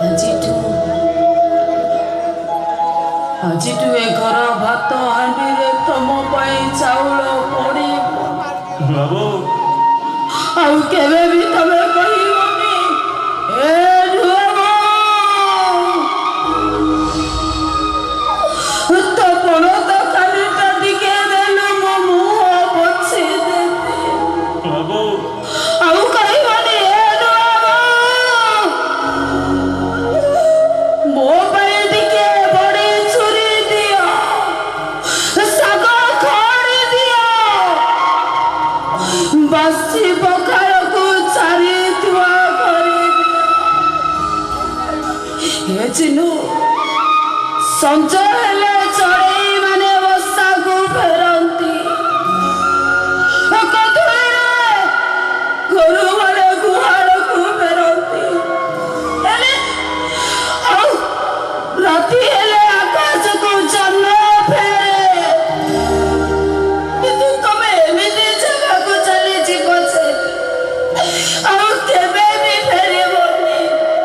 ଆଜିଠୁ ଆଜିଠୁ ଏ ଘର ଭାତ ହାଣ୍ଡିରେ ତମ ପାଇଁ ଚାଉଳ ପଡ଼ିବ। ବାବୁ ଆଉ କେବେ ବି ତମେ କହିବନି ଏ ଝୁଅ ତ ବଡ଼ ତରକାରୀଟା ଟିକେ ଦେଲେ ମୋ ମୁହଁ ପୋଛି ଦେବି। ବାବୁ ଆଉ କହିବନି ଏ ଝୁଅ ମୋ ପାଇଁ ଟିକେ ବଡ଼ି ଛୁରୀ ଦିଅ, ଶାଗ ଖଡ଼ି ଦିଅ, ବାସି ପଖାଳକୁ ଚାରି ଥୁଆ କରିଦିଅ। ଏ ଚିନୁ ସଞ୍ଜ ହେଲେ ଚଢ଼େଇ